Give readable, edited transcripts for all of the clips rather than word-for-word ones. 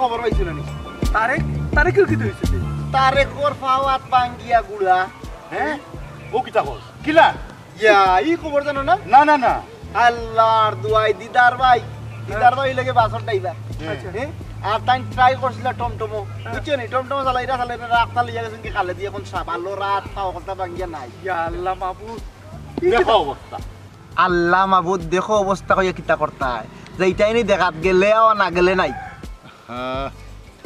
খবর পাইছিল নি তারেকের কি হইছে তারেকর ফাওয়াত বাঙ্গিয়া গুড়া হ্যাঁ ও কিতা কস কিলা ইয়া ই খবর জানো না না না না আল্লাহর দুয়াই দিদার ভাই লাগে বাসর ড্রাইভার আচ্ছা হ্যাঁ আর তাই ট্রাই করছিল টমটমো বুঝছো নি টমটমো চালাইরা রাস্তা লিয়া গেছেন কি কালে দিয়ে এখন ভালো রাত খাওয়া কথা বাঙ্গিয়া নাই ইয়া আল্লাহ মাবুদ দেখো অবস্থা আল্লাহ মাবুদ দেখো অবস্থা কইয়া কিতা করতায় যেইটাই নি দেখাত গেলে আর না গেলে নাই হ্যাঁ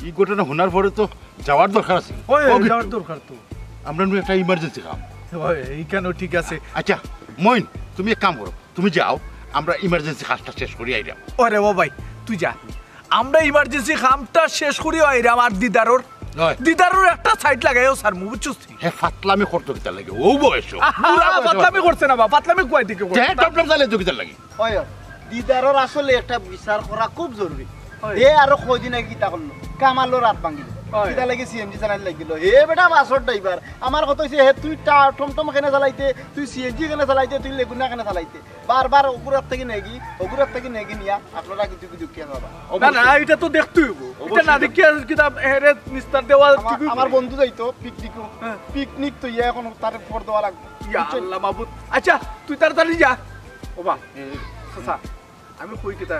এই ঘটনা শোনার পরে তো যাওয়ার দরকার আছে ওই যাওয়ার দরকার তো আমরা একটা ইমার্জেন্সি কাম ওই এই কেন ঠিক আছে আচ্ছা মইন তুমি এক কাম করো তুমি যাও আমরা ইমার্জেন্সি কাজটা শেষ করি আইরাম ওরে ও ভাই তুই যা আমরা ইমার্জেন্সি কামটা শেষ করি আইরাম আর দিদারোর একটা সাইড লাগাইও স্যার মু বুঝছস হ্যাঁ ফাতলামি করতে কিতা লাগে ও বয়স পাতলামি করছে না বাবা পাতলামি কয় দিকে করছে টপটপ চালে তো কিতা লাগে ওই দিদারোর আসলে একটা বিচার করা খুব জরুরি এ আরো কয়দিন আগে কিতা করলো কামালো রাত ভাঙিল কিতা লাগে সিএনজি চালাই লাগিল হে বেটা বাসর ড্রাইভার আমার কথা হইছে হে তুই টমটম কেনে চালাইতে তুই সিএনজি কেনে চালাইতে তুই লেগুনা কেনে চালাইতে বারবার ওগুরাত থেকে নেগি নিয়া আপনারা কিছু কিছু কে বাবা না না এটা তো দেখতেই হইব এটা না দেখি কিতা হেরে মিস্টার দেওয়া আমার বন্ধু যাইতো পিকনিক তো ইয়া এখন তার ফর দেওয়া লাগবে ইয়া আল্লাহ মাবুদ আচ্ছা তুই তাড়াতাড়ি যা ওবা সাসা আমি কই কিতা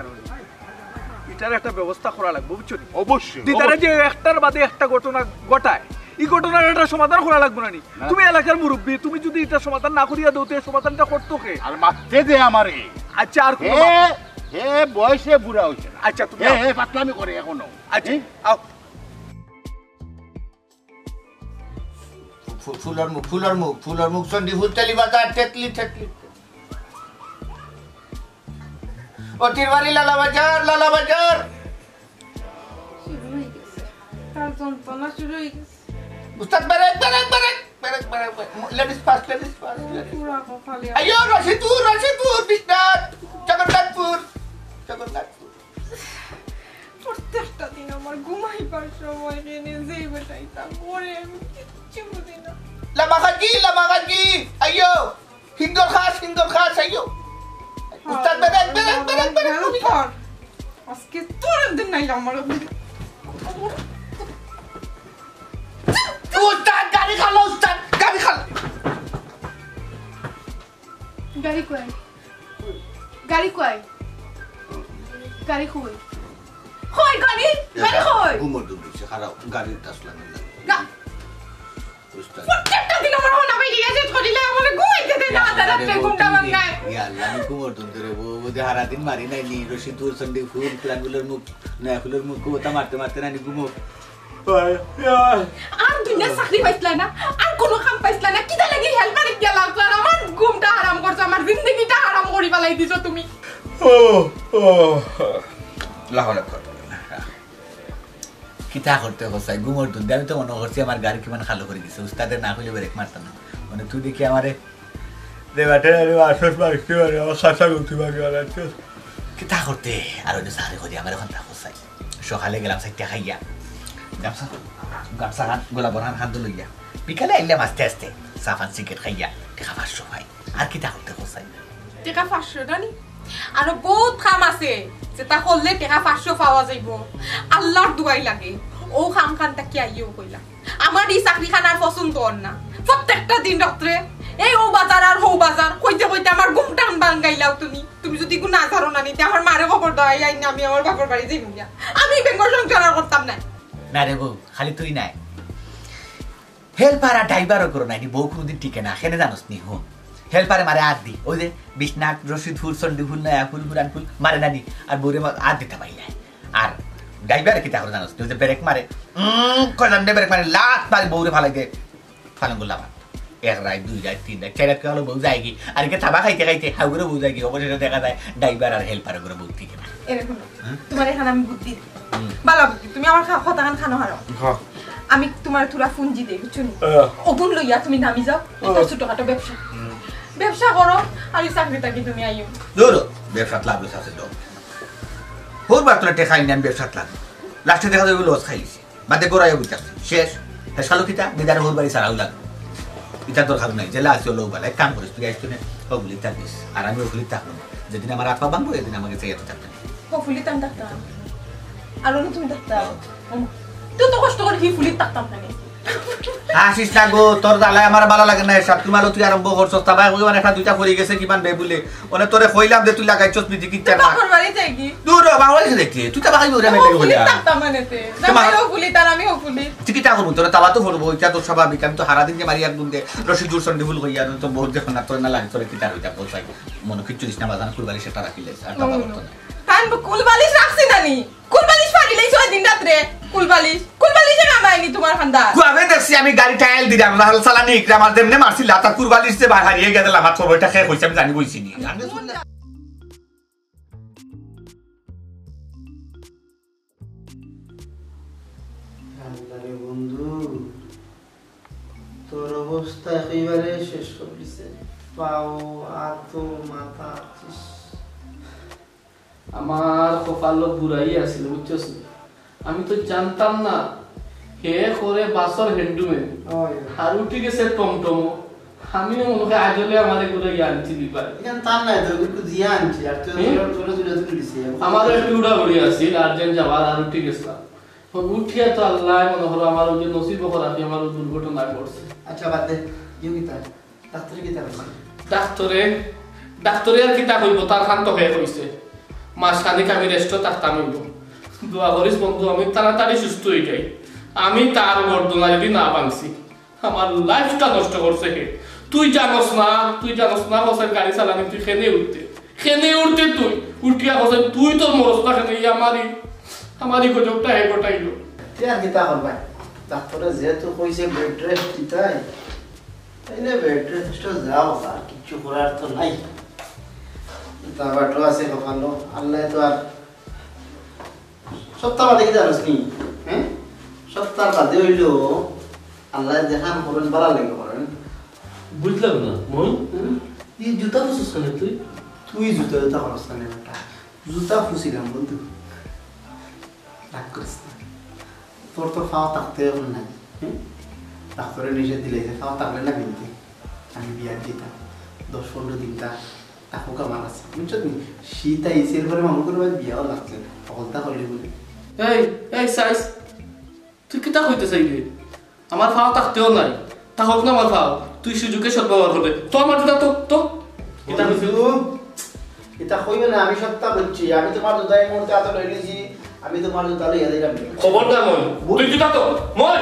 এটার একটা ব্যবস্থা করা লাগবে বুঝছো অবশ্যই দিদারে যে একটার বাদে একটা ঘটনা ঘটায় এই ঘটনার একটা সমাধান করা লাগবে না নি তুমি এলাকার মুরব্বী তুমি যদি এটা সমাধান না করিয়া দাও তো সমাধানটা করতো কে আর মারতে দে আমারে আচ্ছা আর কোন হে বয়সে বুড়া হইছে আচ্ছা তুমি হে ফাতলামি করে এখনো আচ্ছা আও ফুলর মুখ সন্ডি ফুলতালি বাজার টেকলি ও তিরবাড়ি লালা বাজার শুরু হয়ে গেছে তার যন্ত্রণা শুরু হয়ে গেছে উস্তাদ বারেক লেডিস ফার্স্ট পুরা কপালে আইয়ো রশিদপুর বিশ্বনাথ জগন্নাথপুর প্রত্যেকটা দিন আমার ঘুমাইবার সময় এনে যেই বেটাইতা পরে আমি কিচ্ছু বুঝি না লামাগাজি আইয়ো হিন্দর খাস আইয়ো উস্তাদ বারেক আজকে তোর দিন নাই আমার উস্তাদ গাড়ি খালো গাড়ি কই ঘুমোর দুদিছে খারাপ গাড়ির টাসলা নিলা উস্তাদ প্রত্যেকটা দিন আমার হনা ভাই লিয়ে যেত করিলে আমারে ঘুমাইতে দে না রাতে ঘুমটা ভাঙায় ইয়া আল্লাহ আমি ঘুমোর দুন্দরে বউদে হারা দিন মারি নাই নি রশিদপুর সন্ডি ফুল প্লানগুলোর মুখ কোতা মারতে নানি ঘুমো আর দুনিয়া চাকরি পাইছলা না আর কোনো কাম পাইছলা না কিটা লাগি হেল্পার গেল আর আমার ঘুমটা হারাম করছ আমার জিন্দেগিটা হারাম করি ফেলাই দিছো তুমি লাহলা কর কিতা করতে হসাই ঘুমোর দুন্দে আমি তো মনে করছি আমার গাড়ি কিমান খালো করে দিছে উস্তাদের না হইলে ব্রেক মারতাম না মানে তুই দেখি আমারে দেবাটে আসস মারতে পারে আমার খাসা করতে পারে আর কিতা করতে আর ওই সারে করি আমার এখন তা হসাই সকালে গেলাম সাইতে খাইয়া গামছা গোলা বরহান খান লইয়া বিকালে আইলাম আস্তে সাফান সিগারেট খাইয়া টেকা 500 পাই আর কিতা করতে হসাই টেকা 500 জানি আর বহুত কাম আছে যেটা করলে টেকা 500 পাওয়া যাইব আল্লাহর দুয়াই লাগে ও কাম খানটা কি আইও কইলা আমার এই চাকরি খানার পছন্দ না প্রত্যেকটা দিন রাত্রে এই ও বাজার আর হো বাজার কইতে আমার ঘুমটা ভাঙাইলাও তুমি যদি কোনো না ধরো না নিতে আমার মারে খবর দাও আই না আমি আমার বাপের বাড়ি যাইব না আমি বেঙ্গল সংসার করতাম না না রে বউ খালি তুই নাই হেল্পার আর ড্রাইভারও করো নাই বউ কোনদিন টিকে না খেনে জানোস নি হো হেল্পারে মারে আদ দি ওই যে বিশ্বনাথ রশিদপুর সন্ডিফুল না ফুল ফুরানফুল মারে নানি আর বউরে আদ দিতে পারি না আর ড্রাইভার কি তাহলে জানোস তুই যে ব্রেক মারে কয়লাম ব্রেক মারে লাত মারে বউরে ভালো লাগে ফালন করলাম এক রাত 2 রাত 3 রাত 4 রাত কালো বউ যায় কি আর কে থাবা খাইতে হাগুরে বউ যায় কি অবশেষে দেখা যায় ড্রাইভার আর হেল্পার করে বউ টিকে না এরকম তোমার এখানে আমি বুদ্ধি ভালো বুদ্ধি তুমি আমার কথাখান খানো হারো হ্যাঁ আমি তোমার তুরা ফুঞ্জি দেই বুঝছো নি ওগুন লইয়া তুমি নামি যাও এটা ছোটখাটো ব্যবসা করো আর এই চাকরিটা কি তুমি আইও দূর ব্যবসা লাভ আছে তো হোর বাতলা টেকা ইন্ডিয়ান ব্যবসা লাভ লাস্টে দেখা যাবে লস খাইছি বাদে গোরায় বুঝাছি শেষ হেসালো কিতা দিদার হোর বাড়ি সারাও লাগ এটা তোর খারাপ নাই জেলা আসিও লোক বলে কাম করিস তুই আইস হগুলি থাকিস আর আমি ওগুলি থাকবো যেদিন আমার আপা বানবো এদিন আমাকে চাইতে থাকবে হগুলি টান থাকতাম আর তুমি ডাক্তার তুই তো কষ্ট করে কি ফুলির তাকতাম না আসিস না গো তোর জ্বালায় আমার ভালো লাগে না এসব তোমার তুই আরম্ভ করছস তাবাই কইবান একটা দুইটা পড়ে গেছে কিমান বে বলে ওনে তোরে কইলাম যে তুই লাগাইছস বিজি কিচ্ছা না তোর বাড়ি যাই কি দূর বাংলাদেশে দেখতে তুই তা বাগাই ওরে মেলে ফুলির তাকতাম মানেতে জামাইও ফুলি তার আমিও ফুলি তুই কি তা করব তোরা তাবা তো করব এটা তো স্বাভাবিক আমি তো হারা দিন যে মারি এক বুন্দে রশি জোর সন্ডি ভুল কইয়া তো বহুত দেখো না তোর না লাগে তোরে কি তার হইতা বলছাই মনে কিচ্ছু দিস না বাজান কুরবানি সেটা রাখিলে আর কথা বলতো না কান কুলবালিশ রাখছি নানি কুলবালিশ পারিলেই ছয় দিন রাত্রে কুলবালিশে নামাইনি তোমার খান্দা কুয়াবে দেখছি আমি গাড়ি টায়াল দিলাম লাল সালানি ইকরাম আর দেমনে মারছি লাতা কুরবালিশ যে হারিয়ে গেল আমার সবটা খেয়ে কইছি আমি জানি কইছি নি বন্ধু তোর অবস্থা একেবারে শেষ করে দিছে পাও আতো মাথা আমার কপালো বুড়াই আছিল বুঝছস আমি তো জানতাম না হে করে বাসর হ্যান্ডুম্যান আর উঠে গেছে টমটম আমি মনে হয় আজলে আমারে করে আনছি দিবার এখান তার নাই তো একটু জিয়া আনছি আর তুই ছোট ছোট তুলে দিছি আমার একটু উড়াউড়ি আছিল আর্জেন্ট যাবার আর উঠে গেছিলাম উঠিয়া তো আল্লাহ মনে হলো আমার ওই যে নসিব রাখি আমার দুর্ঘটনা ঘটছে আচ্ছা বাদ দে ইউনিতা ডাক্তার কি তার ডাক্তারে আর কি তা কইব তার শান্ত হয়ে কইছে মাসখানিক আমি রেস্ট থাকতাম দোয়া করিস বন্ধু আমি তাড়াতাড়ি সুস্থ হয়ে যাই আমি তার বর্ধনা যদি না ভাঙছি আমার লাইফটা নষ্ট করছে হে তুই জানোস না বসের গাড়ি চালানি তুই খেনে উঠতে তুই উঠিয়া বসে তুই তোর মরসটা খেনে আমারই গজবটা হে গোটাইল তুই আর কি তা করবাই ডাক্তারে যেহেতু কইছে বেড রেস্ট দিতাই তাইলে বেড রেস্ট যাও আর কিছু করার তো নাই তারপর আছে কপালো আল্লাহ তো আর সপ্তাহ বাদে কি জানোস নি হ্যাঁ সপ্তাহ বাদে হইলো আল্লাহ দেখান করেন বাড়া লেগে করেন বুঝলাম না মই এই জুতা ফুসুস কেন তুই জুতা করস না বেটা জুতা ফুসিলাম বন্ধু রাগ করিস না তোর তো খাওয়া থাকতে এখন নাই হ্যাঁ ডাক্তারে নিজে দিলে যে খাওয়া থাকলে না কিনতে আমি বিয়ার দিতাম 10-15 দিনটা তাকুক আমার আছে বুঝছো তুমি শীত আইসের পরে মামু করে বিয়াও লাগছে সকলটা হলি বলে এই সাইজ তুই কি তা হইতে চাইলি আমার খাওয়া থাকতেও নাই তা হোক না আমার খাওয়া তুই সুযোগে সদ্ব্যবহার করবে তো আমার জুতা তো এটা হইছে এটা কইবে না আমি সত্তা বলছি আমি তোমার জুতা এই মুহূর্তে হাতে লই নিয়েছি আমি তোমার জুতা লইয়া দিলাম খবরদার মই তুই জুতা তো মই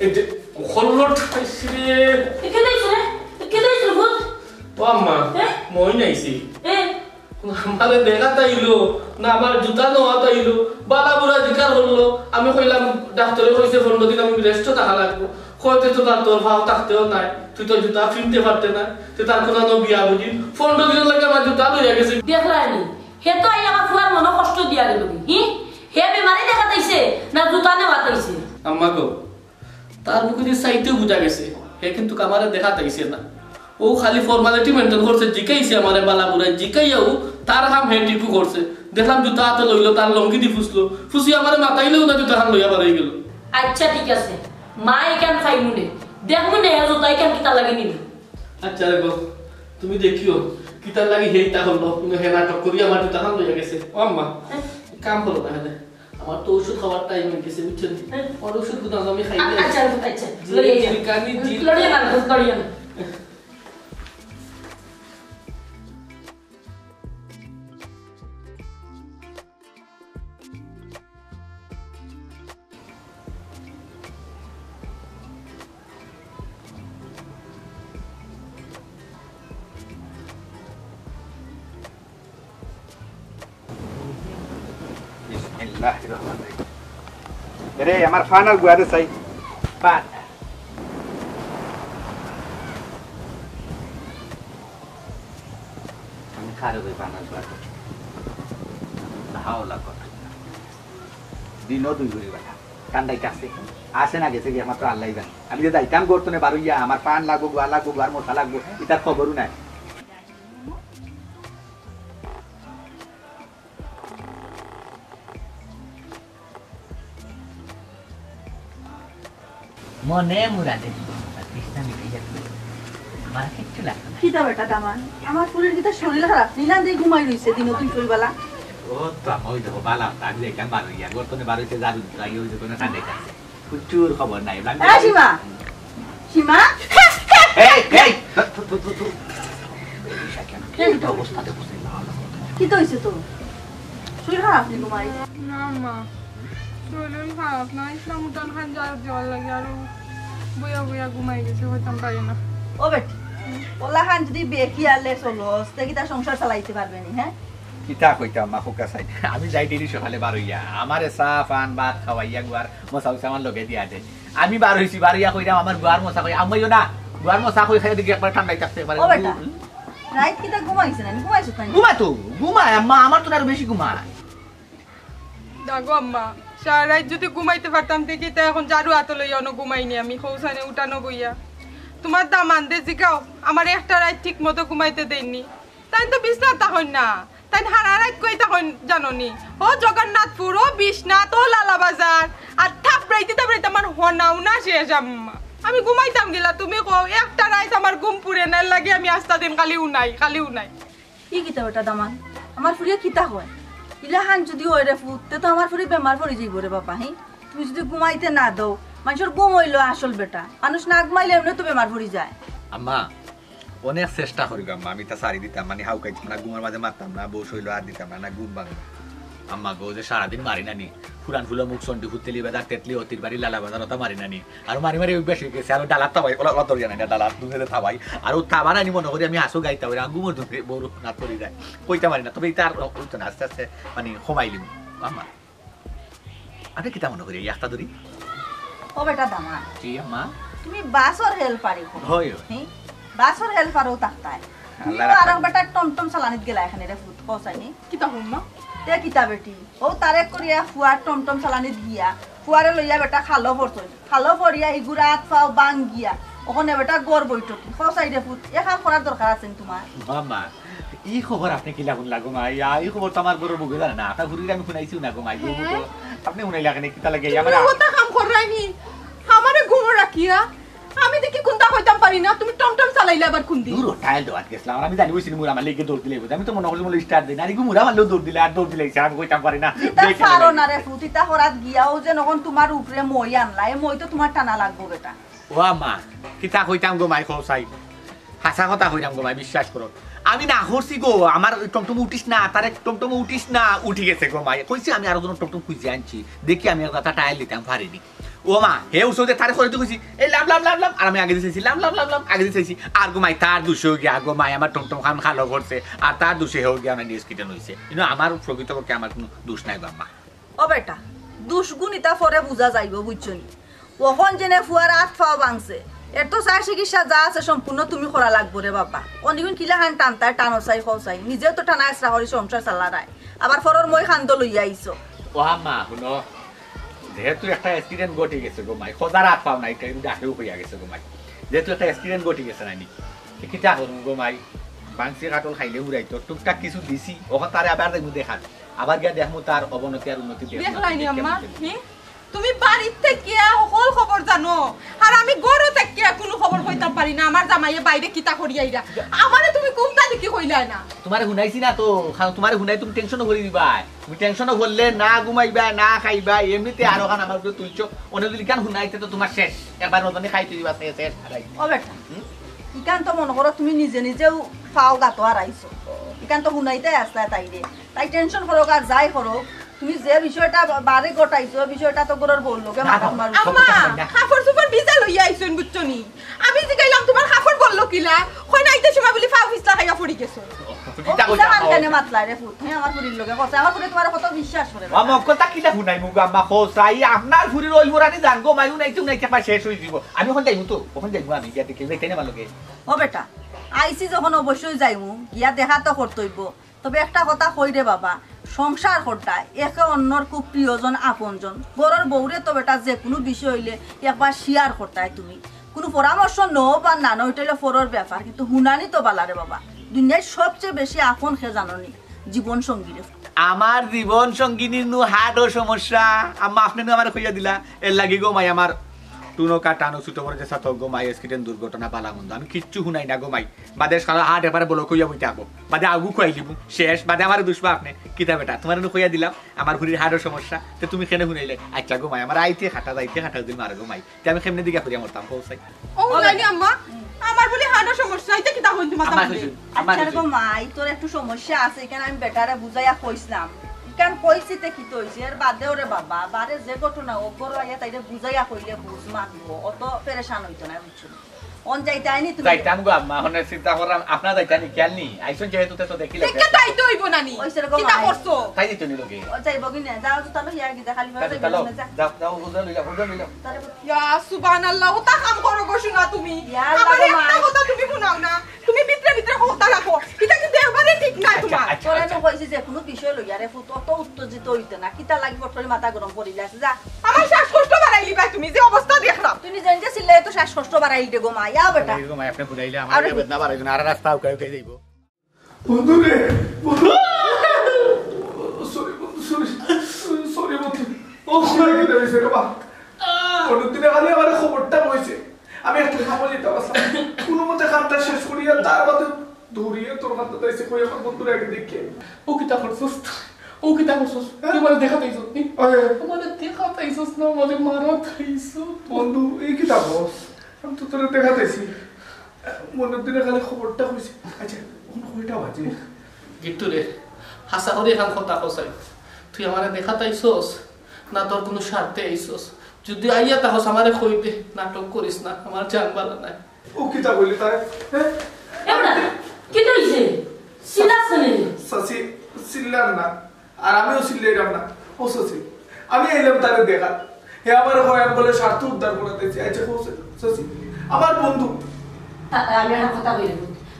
এই যে খললট খাইছি রে এখানে ভূত ও আম্মা মই নাইছি আমারে দেখা তাইলো না আমার জুতা নেওয়া তাইলো বালা বুড়া জিকার হলো আমি কইলাম ডাক্তারে কইছে 15 দিন আমি রেস্ট থাকা লাগবো কইতে তো তার তোর ভাও থাকতেও নাই তুই তো জুতা কিনতে পারতে না তুই তার কোনো বিয়া বুঝি 15 দিন লাগে আমার জুতা লইয়া গেছে দেখলানি হে তো আই আমার ফুয়ার মনে কষ্ট দিয়া গেল হি হে বিমারি দেখা তাইছে না জুতা নেওয়া তাইছে আম্মা গো তার মুখে দিয়ে সাইতেও বুঝা গেছে হে কিন্তু আমারে দেখা তাইছে না ও খালি ফর্মালিটি মেনটেন করছে জিকাইছে আমারে বালা বুড়া জিকাইয়াও তার হাম হেটিকু করছে দেখলাম জুতা হাতে লইলো তার লঙ্গি দি ফুসি আমারে মাথাইলেও না জুতা হাম লইয়া বাড়াই গেল আচ্ছা ঠিক আছে মা এখান খাইমুনে দেখমুনে হে জুতা এখান কিতা লাগি নিল আচ্ছা রে গো তুমি দেখিও কিতার লাগি হেইতা হলো কিন্তু হে নাটক করি আমার জুতা হাম লইয়া গেছে ও আম্মা কাম হলো তাহলে আমার তো ওষুধ খাওয়ার টাইম হয়ে গেছে বুঝছেন আর ওষুধ গুলো আমি খাই আচ্ছা লড়িয়া না রে আমার ফানাল গুয়ারে চাই পান আমি খারে ওই ফানাল গুয়ারে হাওলা কথা দিনও দুই ঘুরি বেটা কান্দাই কাছে আসে না গেছে গিয়ে মাত্র আল্লাহ জানে আমি যে যাইতাম গর্তনে বারুইয়া আমার পান লাগবো গুয়ার মশা লাগবো এটার খবরও নাই মনে মুরাদে আমার কিচ্ছু লাগবে না কিতা বেটা দামান আমার ফুলের কিতা শরীর খারাপ নিলা দিয়ে ঘুমাই রইছে দিন তুই ফুলবেলা ও তো আমি দেখো বালা আমি দেখলাম বার হইয়া বর্তমানে বার হইছে জাদু তাই ওই দোকানে কান দেখাচ্ছে কুচুর খবর নাই সীমা সীমা এই এই কি তো অবস্থাতে বসে কি তো হইছে তো শরীর খারাপ নি ঘুমাই না মা শরীর খারাপ না ইসলাম উঠান খান যাওয়ার লাগে আর বইয়া বইয়া ঘুমাই গেছে হইতাম পারি না ও বেটি ওলা খান যদি বেকি আলে চলস তে কি তার সংসার চালাইতে পারবে নি হ্যাঁ কিতা কইতাম মা খোকা চাই আমি যাই ডেলি সকালে বার হইয়া আমারে চা পান ভাত খাওয়াইয়া গুয়ার মশা উসা আমার লগে দিয়া দেয় আমি বার হইছি বার হইয়া কইরাম আমার গুয়ার মশা কই আমিও না গুয়ার মশা কই খাই দেখি একবার ঠান্ডাই থাকতে পারে ও বেটা রাত কিটা ঘুমাইছ না ঘুমাইছ না ঘুমা তো ঘুমায় আম্মা আমার তো আরো বেশি ঘুমায় দাগো আম্মা সারা রাত যদি ঘুমাইতে পারতাম দেখি তা এখন ঝাড়ু হাতে লইয়া ঘুমাইনি আমি খৌসানে উঠানো বইয়া তোমার দামান দে জিগাও আমার একটা রাত ঠিক মতো ঘুমাইতে দেয়নি তাই তো বিছনা তখন না তাই হারা রাত কই তখন জানোনি ও জগন্নাথপুর ও বিশ্বনাথ ও লালাবাজার আর থাপড়াইতে আমার হনাও না শেষ আম্মা আমি ঘুমাইতাম গেলা তুমি কও একটা রাত আমার ঘুম পুরে না লাগে আমি আস্তা দিন খালি উনাই কি কিতা বেটা দামান আমার ফুরিয়া কিতা হয় ইলা হান যদি ওই রে ফুটতে তো আমার ফুরি বেমার পড়ে যাইব রে বাবা হি তুমি যদি ঘুমাইতে না দাও মানুষের ঘুম হইলো আসল বেটা মানুষ না ঘুমাইলে এমনি তো বেমার পড়ে যায় আম্মা অনেক চেষ্টা করি আম্মা আমি তা সারি দিতাম মানে হাউকাইতাম না ঘুমের মাঝে মারতাম না বউ শৈল আর দিতাম না ঘুম ভাঙে আম্মা গো যে সারাদিন মারি নানি ফুরান ফুলো মুখ সন্ডি ফুতেলি বাজার তেতলি অতির বাড়ি লালা বাজার ওটা মারি নানি আর মারি মারি অভ্যাস হয়ে গেছে আর ডালার থাবাই ওলা অত জানি না ডালার দুধে থাবাই আর ও থাবা নানি মনে করি আমি আসো গাইতে পারি ঘুমোর দুধে বউ নাচ করি যায় কইতে পারি না তবে এটা আর হইতো না আস্তে আস্তে মানে কমাইলিম আম্মা আমি কিতা মনে করি একটা ধরি ও বেটা দামান জি আম্মা তুমি বাসর হেল্পারি হয় হ্যাঁ বাসর হেল্পারও তাকতায় তুমি আর বেটা টমটম চালানিত গেলা এখানে রে ফুট পৌঁছাইনি কি তা হুম্মা তে কিতা বেটি ও তারে করিয়া ফুয়ার টমটম চালানিত গিয়া ফুয়ারে লইয়া বেটা খালো পড়িয়া ইগুরা হাত পাও বাং গিয়া ওখানে বেটা গড় বইটকি পৌঁছাই রে ফুট এখান করার দরকার আছে তোমার মামা ই খবর আপনি কি লাগুন লাগো মাই এই খবর তো আমার বড় বুঝে জানে না আপনার ঘুরিয়ে আমি শুনাইছি না গো মাই আপনি শুনাই লাগেনি কিতা লাগে আমার কথা কাম করাইনি আমারে ঘুম রাখিয়া আমি দেখি কোনটা কইতাম পারি না তুমি টমটম চালাইলে আবার কোন দিন দূর টাইল দোয়াত গেছলাম আমি জানি ওইছিনি মুরা আমার লেগে দৌড় দিলে আমি তো মনে করছি মনে স্টার্ট দেই নারি মুরা মারলেও দৌড় দিলে আর দৌড় দিলে আমি কইতাম পারি না তা পারো না রে ফুটিতা হরাত গিয়াও যে নখন তোমার উপরে মই আনলা এই মই তো তোমার টানা লাগবো বেটা ও মা কিতা কইতাম গো মাই খোসাই হাসা কথা কইতাম গো মাই বিশ্বাস করো আমি না হরছি গো আমার টমটম উঠিস না তারে টমটম উঠিস না উঠি গেছে গো মাই কইছি আমি আরো জন টমটম খুঁজে আনছি দেখি আমি আর কথা টাইল দিতাম পারিনি ও মা হে উসোতে তারে কইতে কইছি এই লাম আর আমি আগে দিয়েছি লাম আগে দিয়েছি আর গো মাই তার দুশো গিয়া গো মাই আমার টমটম খান খালো করছে আর তার দুশো হেও গিয়া আমার নিউজ কিটেন হইছে কিন্তু আমার প্রকৃতপক্ষে আমার কোনো দোষ নাই গো আম্মা ও বেটা দুষ্গুণ ইতা পরে বুঝা যাইব বুঝছনি ওখন জেনে ফুয়ার হাত পাও ভাঙছে এর তো চাই চিকিৎসা যা আছে সম্পূর্ণ তুমি করা লাগবো রে বাবা অনিগুন কিলা খান টানতায় টানো চাই খাই নিজেও তো টানা এসরা করি সংসার চালা নাই আবার ফরর মই খান্দ লইয়া আইছো ও আম্মা শুনো যেহেতু একটা অ্যাক্সিডেন্ট ঘটে গেছে গো মাই খোদার হাত পাও নাই টাইম ডাকেও হইয়া গেছে গো মাই যেহেতু একটা অ্যাক্সিডেন্ট ঘটে গেছে নানি কিতা করুন গো মাই বাংসি কাটল খাইলে উড়াইতো টুকটাক কিছু দিছি ওখান তারে আবার দেখবো দেখান আবার গিয়া দেখবো তার অবনতি আর উন্নতি দেখলাইনি আম্মা তুমি বাড়ির থেকে সকল খবর জানো আর আমি গরু থেকে কোনো খবর কইতাম পারি না আমার জামাইয়ে বাইরে কিতা করিয়াইরা আমারে তুমি কোনটা দেখি কইলাই না তোমারে শুনাইছি না তো তোমারে শুনাই তুমি টেনশনও করে দিবা তুমি টেনশনও করলে না ঘুমাইবা না খাইবা এমনিতে আরো খান আমার উপরে তুলছো অন্য যদি কান শুনাইতে তো তোমার শেষ একবার নতুন খাইতে দিবা শেষ ও বেটা ইকান তো মনে করো তুমি নিজে নিজেও পাও গাতো আর আইছো ইকান তো শুনাইতে আসলা তাইরে তাই টেনশন করো আর যাই করো তুমি যে বিষয়টা বারে গটাইছো বিষয়টা তো গরর বললো কে মার আম্মা কাপড় সুপর ভিজা লইয়া আইছন বুঝছনি আমি জিগাইলাম তোমার কাপড় বললো কিলা কই নাইতে সময় বলি ফাও ফিসলা খাইয়া পড়ি গেছো কিটা কইতা কেন মাতলা রে ফুট হ্যাঁ আমার পুরির লগে কথা আমার পুরি তোমার কত বিশ্বাস করে আমা কথা কিটা শুনাই মুগ আম্মা খোসাই আপনার পুরির ওই মোরানি জানগো মাইউ নাইতে নাইতে পা শেষ হই দিব আমি ওখান যাইমু তো ওখান যাইমু আমি গিয়া দেখি নাইতে না ভালোকে ও বেটা আইছি যখন অবশ্যই যাইমু গিয়া দেখা তো করতেইব তবে একটা কথা কই রে বাবা সংসার করতা একে অন্যর খুব প্রিয়জন আপনজন ঘরের বউরে তো বেটা যে কোনো বিষয় হইলে একবার শেয়ার করতাই তুমি কোনো পরামর্শ নো বা না নো এটা হলো ফরর ব্যাপার কিন্তু হুনানি তো বালারে বাবা দুনিয়ায় সবচেয়ে বেশি আপন খে জাননি জীবন সঙ্গী রে আমার জীবন সঙ্গিনীর নু হার্টও সমস্যা আম্মা আপনি আমার কইয়া দিলা এর লাগি গো মাই আমার টুনো কাটানো ছোট বড় যে সাথে গোমাই এক্সিডেন্ট দুর্ঘটনা পালা মন্দ আমি কিচ্ছু শুনাই না গোমাই বাদে সারা হাট এবারে বলো কইয়া বইতে আবো বাদে আগু কই লিবু শেষ বাদে আমার দুষ্পা আপনি কিতা বেটা তোমার কইয়া দিলাম আমার ঘুরির হাড়ের সমস্যা তে তুমি কেন শুনাইলে আচ্ছা গোমাই আমার আইতে যাইতে দিন মার গোমাই তে আমি কেমনে দিকে করিয়া মরতাম পৌঁছাই ও লাইনি আম্মা আমার বলি হাড়ের সমস্যা এটা কিতা হইল মাথা আচ্ছা গোমাই তোর একটু সমস্যা আছে এখানে আমি বেটারে বুঝাইয়া কইছিলাম কারণ কইছিতে কি তৈছে এর বাদে ওরে বাবা বারে যে ঘটনা ও বড় আইয়া তাইরে বুঝাইয়া কইলে বুঝ মানবো অত পেরেশান হইতো না বুঝছো অন যাইতাইনি তুমি যাইতাম গো আম্মা হনে চিন্তা করলাম আপনারা যাইতানি খেয়াল নি আইছন যেহেতু তো দেখিলে দেখে তাই তো হইব নানি কিতা করছো তাই দিত নি লোকে ও যাইব কি না যাও তো তাহলে ইয়া কি দেখালি ভাবে যাও উদা লইলা ইয়া সুবহানাল্লাহ ওটা কাম করো গো শোনা তুমি আমার একটা কথা তুমি শুনাও না তুমি ভিতরে ভিতরে কথা রাখো এটা কিন্তু একবারে ঠিক না তোমার পরে তো কইছি যে কোনো বিষয় লইয়া রে ফুট অত উত্তেজিত হইতে না কিতা লাগবে তোর মাথা গরম করি যাস যা আমার শ্বাসকষ্ট বাড়াইলি ভাই তুমি যে অবস্থা দেখলাম তুমি জানতে ছিলে তো শ্বাসকষ্ট বাড়াইলি দে গোমা ইয়া বেটা গোমা আপনি বুঝাইলে আমার বেদনা বাড়াই না আর রাস্তা উকাই যাইব বন্ধু রে সরি বন্ধু ও শুনে কি দেবে রে বাবা কোনদিন খালি আমার খবরটা হইছে আমি একটা খাবো যেতে আসলাম কোনো মতে কামটা শেষ করিয়া তার বাদে দৌড়িয়ে তোর হাতে দাইছে কই আমার বন্ধুরা আগে দেখে ও কিতা করছস তুই মানে দেখা তাইছস নি মানে দেখা তাইছস না মানে মারা তাইছস বন্ধু এই কিতা বস আমি তো তোরে দেখা তাইছি মনে দিনে খালি খবরটা হইছে আচ্ছা কোন কইটা বাজে গিট্টু রে হাসা করে এখন কথা কইছাই তুই আমারে দেখা তাইছস না তোর কোনো স্বার্থে আইছস যদি আইয়া তাহস আমারে কইতে নাটক করিস না আমার জান বালা নাই ও কিতা কইলি তারে এবড়া কি কইছে সিলাসনে সাসি সিল্লার না আর আমিও সিল্লাইরাম না ও সাসি আমি আইলাম তারে দেখা হে আমার হয় বলে স্বার্থ উদ্ধার করে দিয়েছে আচ্ছা কইছে সাসি আমার বন্ধু আমি একটা কথা কইলে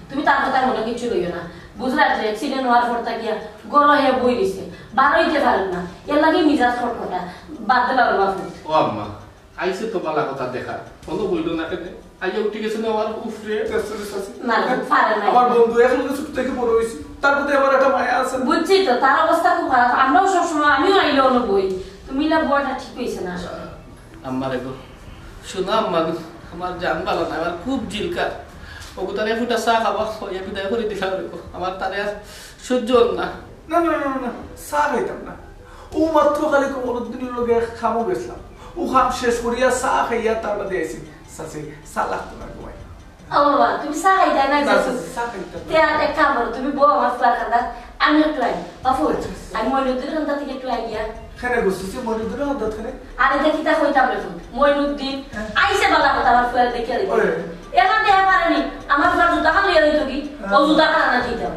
তুমি তার কথা মনে কিছু লইও না বুঝলা যে অ্যাক্সিডেন্ট হওয়ার পর তাকিয়া গরো হে বই দিছে বারইতে পারেন না এর লাগি মিজাজ খটখটা বাদ দিলা বাবু ও আম্মা আইছে তো বালা কথা দেখা কোনো বইলো না কেন আইয়া উঠে গেছে না আমার উফরে সাসি না পারে না আমার বন্ধু এখন ছোট থেকে বড় হইছে তার প্রতি আমার একটা মায়া আছে বুঝছি তো তার অবস্থা খুব খারাপ আমরাও সবসময় আমিও আইলেও না বই তুমি না বইটা ঠিক হইছে না আম্মারে গো শোনা আম্মা আমার জান বালা না আমার খুব জিলকার ওগো তারে ফুটা চা খাবা হইয়া বিদায় করে দিলাম রে আমার তারে আর সহ্য না না না না না চা খাইতাম না ও মাত্র খালি কোমরুদ্দিনের লগে খামো গেছিলাম ও খাম শেষ করিয়া চা খাইয়া তার বাদে আইছি সাসি চা লাগতো না গোয়াই ও বাবা তুমি চা খাইতা না চা খাইতাম তে আর এক কাম করো তুমি বউ আমার ফুয়ার খান্দা আমি একটু আই বাবু আমি মইনুদ্দিন খান্দা থেকে একটু আই গিয়া খানে গুছিছি মইনুদ্দিনের হাত খানে আরে দেখি তা কইতাম রে মইনুদ্দিন আইছে বালা কথা আমার ফুয়ার দেখে আই এখান দেখা পারেনি আমার ফুয়ার জুতা খান লইয়া দিত কি ও জুতা খান না দিতাম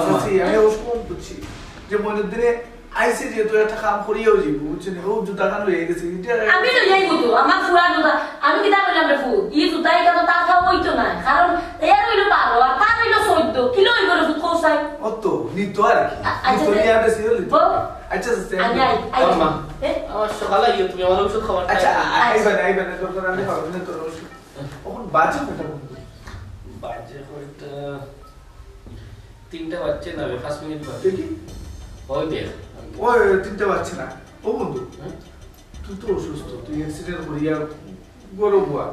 সাসি আমি ওসব বুঝছি যে মইনুদ্দিনে আইসি যে তো একটা কাম করিয়াও যাইব বুঝছেন ও জুতা খান হয়ে গেছে আমি তো যাইব তো আমার ফুরা জুতা আমি কি তা কইলাম রে ফু ই জুতা এটা তো তার খাওয়া হইতো না কারণ এর হইলো 12 আর তার হইলো 14 কিলো হইলো রে ফুট কোসাই অত নিতো আর নিতো নিয়া বেশি হলো আচ্ছা আম্মা আমার সকালে ইয়ে তুমি আমার ওষুধ খাবার আচ্ছা আইবানে ডক্টর আমি খাবো না তোর ওষুধ এখন বাজে কত বন্ধু বাজে কয়টা 3টা বাজছে না 5 মিনিট বাজে কি ওই দেখ ওই 3টা বাজছে না ও বন্ধু তুই তো অসুস্থ তুই অ্যাক্সিডেন্ট করিয়া গরো বুয়া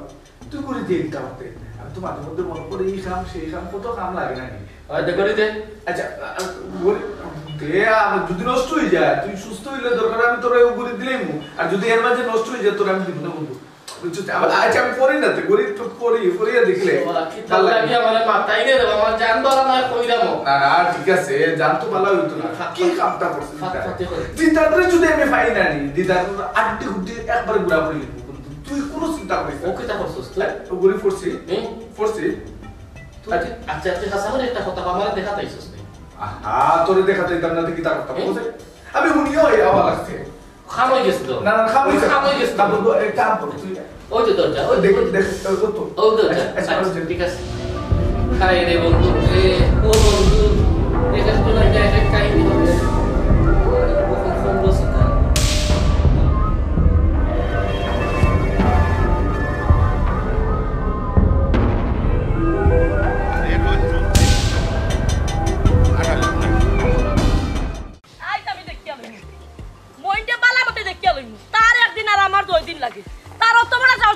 তুই করে দিয়ে দিতে পারতে আমি তো মাঝে মধ্যে মনে করি এই কাম সেই কাম কত কাম লাগে না করে দে আচ্ছা দে আমার যদি নষ্ট হয়ে যায় তুই সুস্থ হইলে দরকার আমি তোর করে দিলেই আর যদি এর মাঝে নষ্ট হয়ে যায় তোর আমি দিব না বন্ধু আচ্ছা আমি পড়ি না তো গরিব তো পড়িয়া দেখলে ভালো লাগে আমার মাথায় রে আমার জান বালা না কইরাম না না ঠিক আছে জান তো ভালো হইতো না কি কামটা করছিস দিদারে যদি আমি পাই না নি দিদার আড্ডি গুড্ডি একবার ঘুরা পড়ি তুই কোনো চিন্তা করিস ও কিটা করছস তুই গরিব পড়ছি আচ্ছা আচ্ছা হাসাবের একটা কথা আমারে দেখা তাইছস নি আহা তোরে দেখা তাইতাম না তুই কিটা করতাম আমি হুনিও এই আওয়াজ লাগছে খামই গেছ তো না না খামই গেছ না বন্ধু এক কাম কর তুই ওই তো দরজা ওই দেখ তো ওই দরজা আচ্ছা ঠিক আছে খাই রে বন্ধু ও বন্ধু এটা তো না এটা কাহিনী হবে কখন ফোন বসে না মইনটা বালা মতে দেখিয়া লইমু তার একদিন আর আমার 2 দিন লাগে তার তো বড় যাও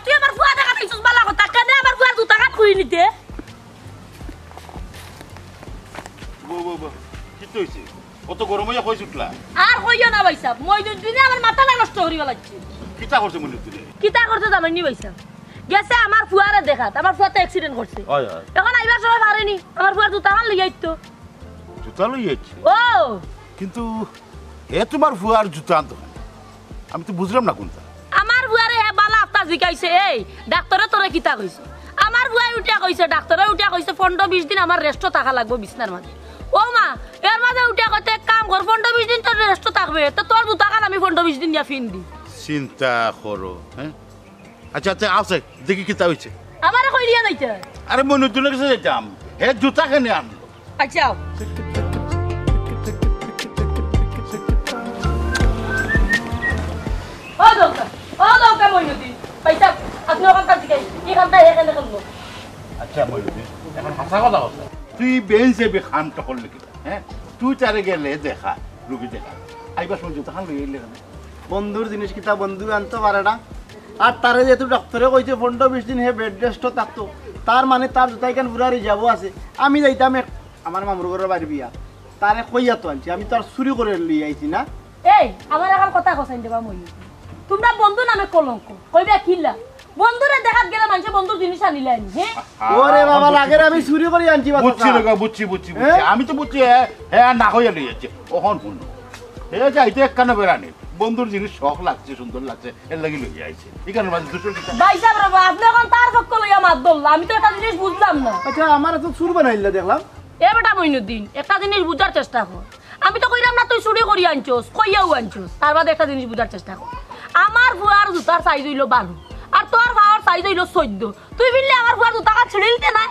অত গরম হইয়া কই ছুটলা আর কইও না ভাইসাব মইনুদ্দিনে আমার মাথাটা নষ্ট করিয়া লাগছে কিতা করছে মনিরুদ্দিনে কিতা করতে জামাইনি ভাইসাব গেছে আমার ফুয়ারে দেখাত আমার ফুয়া তো অ্যাক্সিডেন্ট করছে হয় হয় এখন আইবার সময় পারেনি আমার ফুয়ার জুতা খান লই আইতো জুতা লই যাচ্ছে ও কিন্তু এ তোমার ফুয়ার জুতা আনতো কেন? আমি তো বুঝলাম না কোনটা আমার বুয়ারে হে বালা আফতা জিকাইছে এই ডাক্তারে তোরে কিতা কইছে আমার বুয়াই উঠিয়া কইছে ডাক্তারে উঠিয়া কইছে 15-20 দিন আমার রেস্ট থাকা লাগবে বিছনার মাঝে ও মা এর মাঝে উঠিয়া কইতে কাম কর 15-20 দিন তোর রেস্ট থাকবে তো তোর জুতা খান আমি 15-20 দিন দিয়া ফিন দি চিন্তা করো হ্যাঁ আচ্ছা আচ্ছা আছে দেখি কিতা হইছে আমারে কই দিয়া যাইতে আরে মনিরুদ্দিনের কাছে যাইতাম হে জুতা কেনে আনলো আচ্ছা ও দৌকা মইনুদ্দিন পয়সা আপনি ওখান থেকে কি খানটা এখানে করলো আচ্ছা মনিরুদ্দিন এখন হাসা কথা কথা তুই বেঞ্চে খান টকল লিখি হ্যাঁ তুই তারে গেলে দেখা রুগী দেখা আইবার সময় জুতা খান লই এলে বন্ধুর জিনিস কিতা বন্ধু আনতে পারে না আর তারে যেহেতু ডক্টরে কইছে 15-20 দিন হে বেড রেস্ট থাকতো তার মানে তার জুতাই কেন পুরা রিজার্ভ আছে আমি যাইতাম আমার মামুর ঘরের বাড়ি বিয়া তারে কইয়া তো আনছি আমি তো আর চুরি করে লিয়ে আইছি না এই আমার এখন কথা কইছেন দেবা মই তোমরা বন্ধু নামে কলঙ্ক কইবা কিলা বন্ধুরে দেখাত গেলে মানুষ বন্ধুর জিনিস আনিলে আনি হ্যাঁ ওরে বাবা লাগের আমি চুরি করে আনছি বাবা বুঝছি লগা বুঝছি আমি তো বুঝছি হে না হইয়া লই যাচ্ছে ওখন ফোন হে যাইতে একখানা বেড়ানি বন্ধুর জিনিস শখ লাগছে সুন্দর লাগছে এর লাগি লই আইছে এখানে মাঝে দুটো ভাই সাহেব বাবা আপনি এখন তার পক্ষ লইয়া মাত দল্লা আমি তো একটা জিনিস বুঝলাম না আচ্ছা আমার তো চুর বানাইলা দেখলাম এ বেটা মইনুদ্দিন একটা জিনিস বুঝার চেষ্টা কর আমি তো কইরাম না তুই চুরি করি আনছস কইয়াও আনছস তার বাদে একটা জিনিস বুঝার চেষ্টা কর আমার ফুয়ার জুতার সাইজ হইলো 12 আর তোর ফাওয়ার সাইজ হইলো 14 তুই বিললে আমার ফুয়ার জুতা ছিড়ে দিতে না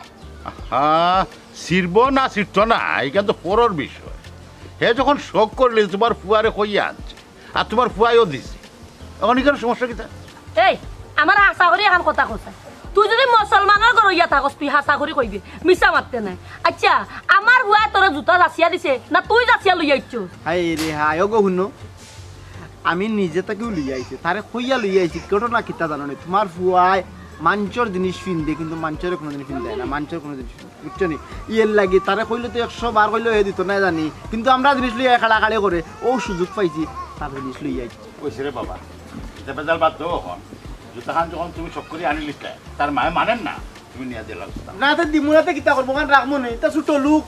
হ্যাঁ ছিড়ব না ছিড়তো না এটা তো পরের বিষয় হে যখন শখ করলে তোমার ফুয়ারে কইয়া আনছে আর তোমার ফুয়াইও দিছে এখন এখানে সমস্যা কি এই আমার আশা করি এখন কথা কইছা তুই যদি মুসলমানের ঘর ইয়া থাকস তুই হাসা করি কইবি মিছা মারতে নাই আচ্ছা আমার বুয়া তোর জুতা যাচিয়া দিছে না তুই যাচিয়া লই আইছস হাই রে হাই গো হুনো আমি নিজে তাকেও লিয়ে আইছি তারে কইয়া লিয়ে আইছি ঘটনা কিতা জানো না তোমার ফুয়ায় মাঞ্চর জিনিস ফিনদে কিন্তু মাঞ্চরে কোনো জিনিস ফিন দেয় না মাঞ্চর কোনো জিনিস বুঝছো নি ইয়ের লাগে তারে কইলে তো 100 বার কইলেও হে দিত না জানি কিন্তু আমরা জিনিস লিয়ে খাড়াখাড়ি করে ও সুযোগ পাইছি তার জিনিস লিয়ে আইছি কইছে রে বাবা এটা বেজাল বাদ দাও এখন জুতা খান যখন তুমি শখ করে আনি লিখতে তার মায়ে মানেন না তুমি নিয়ে দিলাম না তো দিমুনাতে কিতা করবো কারণ রাখবো না এটা ছোট লোক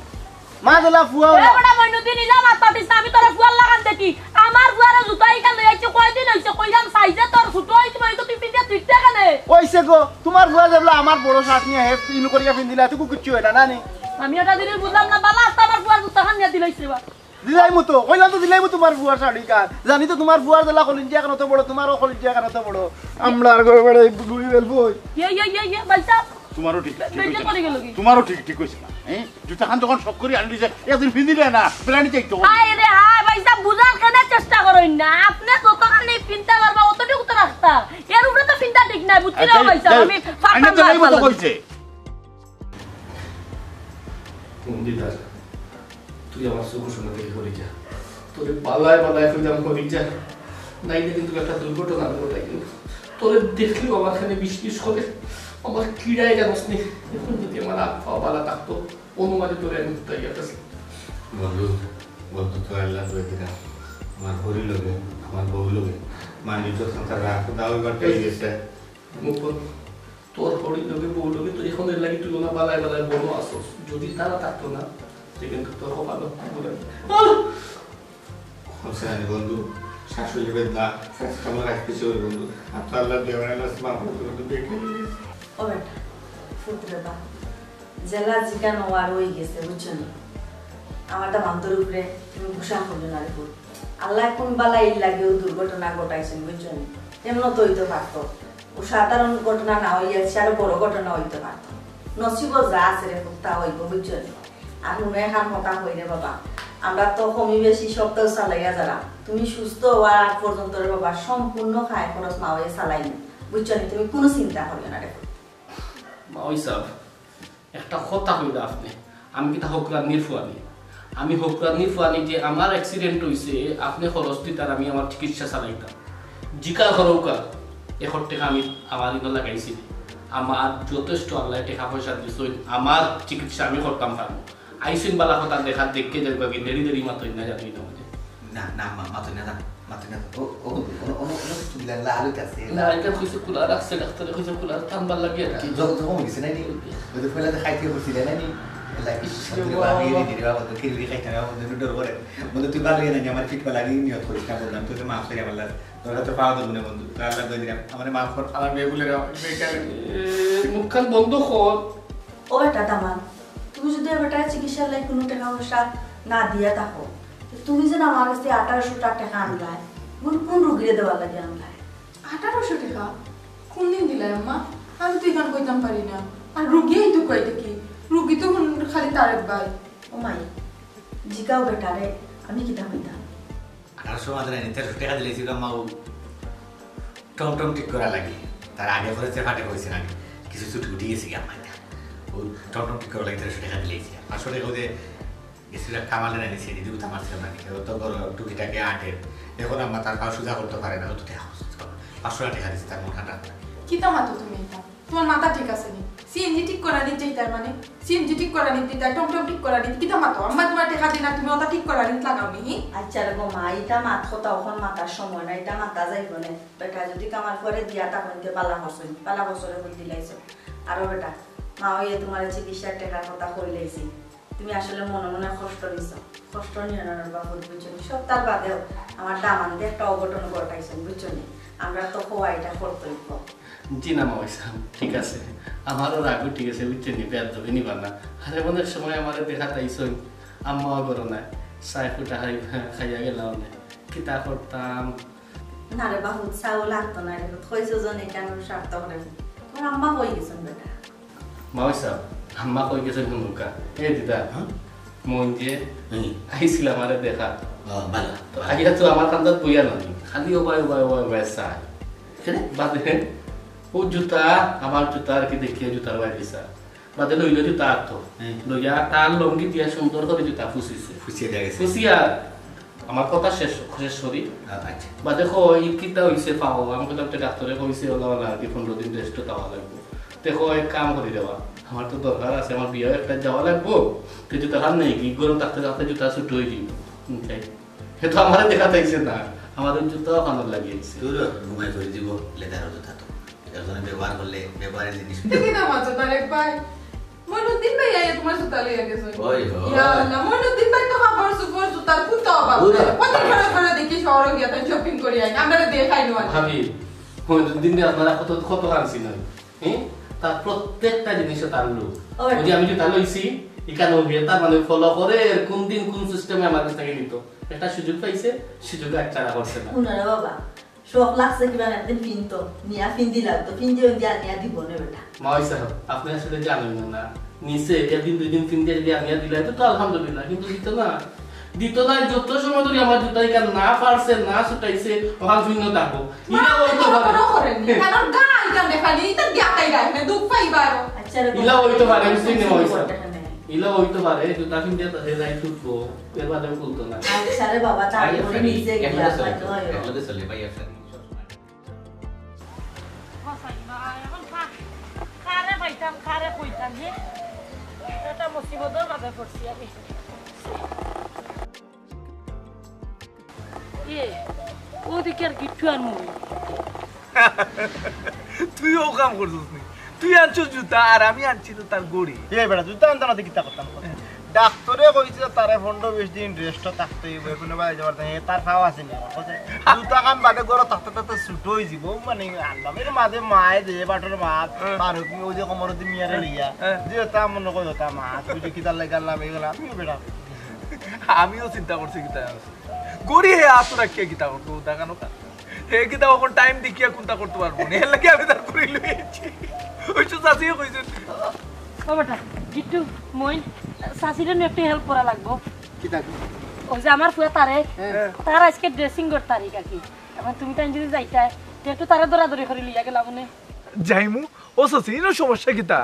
মা দিলা ফুয়া এ বড় মইনুদ্দিন ইলা মাথা দিস আমি তোর ফুয়ার লাগান দেখি আমার ফুয়ারে জুতা ইকা লই আইছে কয়দিন হইছে কইলাম সাইজে তোর ছোট হইছে মই তো তুই পিন্দিয়া তুইতে কেনে ওইছে গো তোমার ফুয়া যাবলা আমার বড় শার্ট নিয়ে হে ইন করিয়া পিন দিলা তুই কিচ্ছু হয় না নি আমি এটা দিন বুঝলাম না বালা আমার ফুয়ার জুতা খান নিয়া দিলাইছে বা দিলাই মতো কইলাম তো দিলাই মতো তোমার ফুয়ার শাড়ি কার জানি তো তোমার ফুয়ার জেলা কলিঞ্জিয়া কেন তো বড় তোমারও কলিঞ্জিয়া কেন তো বড় আমলার ঘরে বড় গুড়ি বেলবো ইয়ে বাইসা তোমারও ঠিক তোমারও ঠিক কইছে না হ্যাঁ জুতা খান যখন শখ করে আনি দিছে একদিন পিন্দিলে না প্ল্যানি চাইতো হাই রে হাই বাইসা বুঝার কেন চেষ্টা করেন না আপনি যতখানি পিনতে পারবা অতটুকু তো রাস্তা এর উপরে তো পিনতা ঠিক নাই বুঝছি না বাইসা আমি ফাটা তো নাই মতো কইছে দিদার তুই আমার সুখ শোনা দেখে করি যা তোরে পালায় কইলাম করি যা নাইলে কিন্তু একটা দুর্ঘটনা ঘটে গেল তোরে দেখলেও আমার খানে বিশ করে আমার কিড়াই জানোস নি এখন যদি আমার আফা বালা থাকতো অনুমানে তোরে আমি তাই গেছে বন্ধু তো আল্লাহ দোয়া দিলাম আমার হরি লোকে আমার বউ লোকে মানি তো সংসার রাখো দাও এবার পেয়ে গেছে মুখ তোর হরি লোকে বউ লোকে তো এখন এর লাগি তুই না বালায় বড় আসস যদি তারা থাকতো না কিন্তু তোর ভালো বলে হোসেন বন্ধু শাশুড়ি বেদনা আমার রাখতে চল বন্ধু আর তো আল্লাহ দেওয়ার মা বন্ধু দেখে ও বেটা ফুটরে বা জেলা জিকা নোয়ার হয়ে গেছে বুঝছো না আমারটা বান্তর উপরে তুমি ঘুষা করবে না রে ফুট আল্লাহ কোন বালা এই লাগেও দুর্ঘটনা ঘটাইছেন বুঝছো না এমন তো হইতে পারতো ও সাধারণ ঘটনা না হইয়াছে আরো বড় ঘটনা হইতে পারতো নসিব যা আছে রে তা হইব বুঝছো না আর মনে হান হকা হই রে বাবা আমরা তো কমি বেশি সপ্তাহ চালাইয়া যারা তুমি সুস্থ হওয়ার আগ পর্যন্ত রে বাবা সম্পূর্ণ খায় খরচ না হয়ে চালাই না বুঝছো না তুমি কোনো চিন্তা করিও না রে মাওই সাহেব একটা কথা কইলা আপনি আমি কি তা হকরার নির্ফুয়ানি আমি হকরার নির্ফুয়ানি যে আমার অ্যাক্সিডেন্ট হইছে আপনি খরচ দিতার আমি আমার চিকিৎসা চালাইতাম জিকা খরৌকা এখন টাকা আমি আমার ইনো লাগাইছি আমার যথেষ্ট আল্লাহ টাকা পয়সা দিয়েছে আমার চিকিৎসা আমি করতাম পারবো আইসিন বালা কথা দেখা দেখকে দেখবা কি দেরি দেরি মাতই না জানি না না না মাতই না ও তুইলা আলু কাছে না এটা কইছে কুলা রাখছে ডাক্তারে কইছে কুলা থামবার লাগে আর কি যখন গেছে নাই ওই তো ফেলা খাইতে বসছিল না নি লাগি বাড়ি দিবা বন্ধ কিলি খাইতে না বন্ধ ডর করে বন্ধ তুই ভালো জানি আমার ফিট লাগি নিয়ত করিস না বললাম তুই মাফ করে বললা তোরা তো পাওয়া দেব না বন্ধু তো আল্লাহ কই দিলাম আমারে মাফ কর আমার মেয়ে বলে বেকার মুখখান বন্ধ কর ও বেটা দামান তুমি যদি বেটা চিকিৎসার লাই কোনো টাকা পয়সা না দিয়া থাকো তুমি যে আমার কাছে 1800 টাকা আনলাই কোন রোগীরে দেওয়ার লাগে আনলাই 1800 টাকা কোন দিন দিলা আম্মা আমি তো এখান কইতাম পারি না আর রোগীই তো কইতে কি রোগী তো খালি তারেক ভাই ও মাই জিগাও বেটা রে আমি কি দামিতা 1800 মাত্র নাই 1300 টাকা দিলেছিল মা টম ঠিক করা লাগে তার আগে করেছে ফাটে কইছে না কিছু ছুটি উঠে গেছে কি আমার ও টম ঠিক করা লাগে 1300 টাকা দিলেছে আসলে ওদের এসিরা কামালে না নিছে দিদি উঠা মারছে না কি তো গর টুকিটাকে আটে এখন আমরা তার পাশে সুজা করতে পারে না তো দেখা 500 টাকা দিছে তার মাথাটা কি তামাতো তুমি এটা তোমার মাথা ঠিক আছে নি সিএনজি ঠিক করা নিতে তার মানে সিএনজি ঠিক করা নিতে তার টমটম ঠিক করা নিতে কি তামাতো আম্মা তোমার টাকা দিনা তুমি ওটা ঠিক করা নিতে লাগাও নি আচ্ছা রে মা এটা মাত কথা ওখন মাতার সময় না এটা মাতা যাইব না বেটা যদি কামাল করে দিয়া তা হইতে পালা বছরে কই দিলাইছো আর বেটা মা ওই তোমার চিকিৎসার টাকার কথা কইলাইছি তুমি আসলে মনে মনে কষ্ট দিছো কষ্ট নিয়ে না বাবু বুঝছো সব তার বাদেও আমার দামান দিয়ে একটা অঘটন ঘটাইছেন বুঝছো নি আমরা তো হওয়াইটা করতেই জি না মাইসা ঠিক আছে আমারও রাগও ঠিক আছে বুঝছেন নি পেয়ার ধরে নিবার না আর এমন এক সময় আমার দেখা তাইছই আম্মাও করো না চাই ফুটা খাইয়া গেলাম না কিতা করতাম না রে বাবু চাও লাগতো না রে কইছো জনে কেন স্বার্থ করে তোমার আম্মা কই গেছেন বেটা মাইসা আম্মা কই গেছেন নুকা এ দিদা মন দিয়ে আইছিলাম আরে দেখা ভালো তো আগে তো আমার কান্দাত বইয়া নয় খালি ওবাই চাই বাদে ও জুতা আমার জুতা আর কি দেখিয়ে জুতার বাইরে দিছা বাদে লইল জুতা আতো লইয়া তার লঙ্গি দিয়া সুন্দর করে জুতা ফুসিয়া আমার কথা শেষ করি আচ্ছা বাদে ই কিতা হইছে পাও আমাকে তো একটা ডাক্তারে কইছে ওলা আর কি 15 দিন রেস্ট দেওয়া লাগবে দেখো এক কাম করে দেওয়া আমার তো দরকার আছে আমার বিয়ে একটা যাওয়া লাগবো তো জুতা খান নেই কি গরম থাকতে থাকতে জুতা ছুট হয়ে দিব সে তো আমার দেখা থাকছে না আমাদের জুতাও খানোর লাগিয়েছে ঘুমাই করে দিব লেদার জুতা তো এজন্য ব্যবহার করলে ব্যবহারের জিনিস দেখি না মাঝে তারেক ভাই মনুদ্দিন ভাই আইয়া তোমার জুতা লইয়া গেছে ওই ইয়া আল্লাহ মনুদ্দিন ভাই তো খাবার সুপার জুতার কুতা বাবা কত করে দেখি শহরে গিয়া তাই শপিং করি আই আমরা দেখাই না ভাবি মনুদ্দিন ভাই আপনারা কত আনছি না তার প্রত্যেকটা জিনিসে তার লোক ওই যে আমি জুতা লইছি এখানে গিয়ে তার মানে ফলো করে কোন দিন কোন সিস্টেমে আমার কাছ থেকে নিত একটা সুযোগ পাইছে সুযোগ আর চারা করছে না উনারে বাবা শখ লাগছে কিবা একদিন পিনতো নিয়া পিন্দি লাগতো পিন্দি দিয়া নিয়া দিব না বেটা মাই সাহেব আপনি আসলে জানেন না নিচে একদিন দুই দিন তিন দিন দিয়ে নিয়া দিলে তো আলহামদুলিল্লাহ কিন্তু দিত না যত সময় ধরে আমার জুতা এখান না পারছে না ছুটাইছে ওখান শূন্য থাকবো ইলা হইতো পারে কারণ গা এটা দেখালি এটা গাটাই রাখে দুঃখ পাইবার আচ্ছা রে ইলা হইতো পারে বুঝছিনি মাই সাহেব ইলা হইতো পারে জুতা কিন দিয়ে তাতে যাই ছুটবো এর বাদে বলতো না আচ্ছা রে বাবা তাই করে নিজে গিয়া একসাথে চলে ভাই একসাথে খারে কইতাম যে এটা মুসিবতের মাঝে পড়ছি আমি ওদিকে আর কিচ্ছু আর মুই তুইও কাম করছিস নি তুই আনছিস জুতা আর আমি আনছি তো তার গড়ি এই বেটা জুতা আনতে না কিতা করতাম ডাক্তারে কইছে তারে 15-20 দিন রেস্ট থাকতে হইবে কোনো ভাই যাবার তার খাওয়া আছে না জুতা কাম বাদে গড় থাকতে ছুট হই যাব মানে আল্লাহ এর মাঝে মায়ে দে বাটর মাছ আর ওই যে কোমর দি মিয়ারে লিয়া যে তা মনে কই তা মাছ তুই কিতা লাগালাম এগুলা আমি বেটা আমিও চিন্তা করছি কিতা গড়ি হে আসরা কে কিতা করতো দেখানো কা হে কিতা কোন টাইম দেখিয়া কোনটা করতে পারবো না এর লাগি আমি তার করি লইছি ওইসব সাসিও কইছে ও বেটা গিট্টু মইন সাসিরে একটু হেল্প করা লাগবো কিতা ওই যে আমার ফুয়া তারে তার আজকে ড্রেসিং কর তারিখ কি এখন তুমি তাই যদি যাইতা একটু তারে দৌড়াদৌড়ি করে লিয়া গেলাম মনে যাইমু ও সসি নো সমস্যা কিতা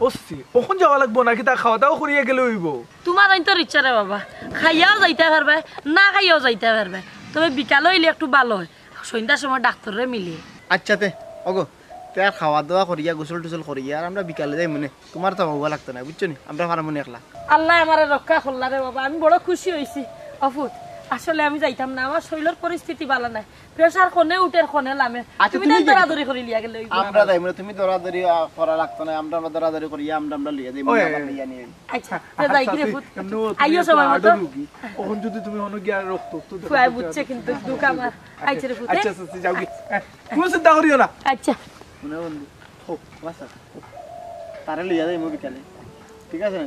ও সসি কখন যাওয়া লাগবো না কিতা খাওয়া দাওয়া করিয়া গেলে হইব তোমার আইন তোর ইচ্ছা রে বাবা খাইয়াও যাইতে পারবে না খাইয়াও যাইতে পারবে তবে বিকাল হইলে একটু ভালো হয় সন্ধ্যার সময় ডাক্তাররে মিলিয়ে আচ্ছা তে ওগো তার খাওয়া দাওয়া করিয়া গোসল টোসল করিয়া আর আমরা বিকালে যাই মনে তোমার তো ভাবা লাগতো না বুঝছো নি আমরা পারা মনে একলা আল্লাহ আমার রক্ষা করলা রে বাবা আমি বড় খুশি হয়েছি অফুত আসলে আমি যাইতাম না আমার শরীরের পরিস্থিতি ভালো নাই প্রেসার কোনে উঠের কোনে লামে তুমি দৌড়াদৌড়ি করে লিয়া গেলে আমরা যাই মনে তুমি দৌড়াদৌড়ি করা লাগতো না আমরা দৌড়াদৌড়ি করিয়া আমরা লিয়া যাই মনে আমরা লিয়া নিয়ে আচ্ছা যাই কি রে ফুট আইও সময় মতো ওখান যদি তুমি অন্য গিয়া রক্ত তো ফুয়াই বুঝছে কিন্তু দুঃখ আমার আচ্ছা রে ফুট আচ্ছা আচ্ছা যাও কি তুমি চিন্তা করিও না আচ্ছা মনে বন্ধু হোক বাসা তারে লিয়া যাই মো বিকালে ঠিক আছে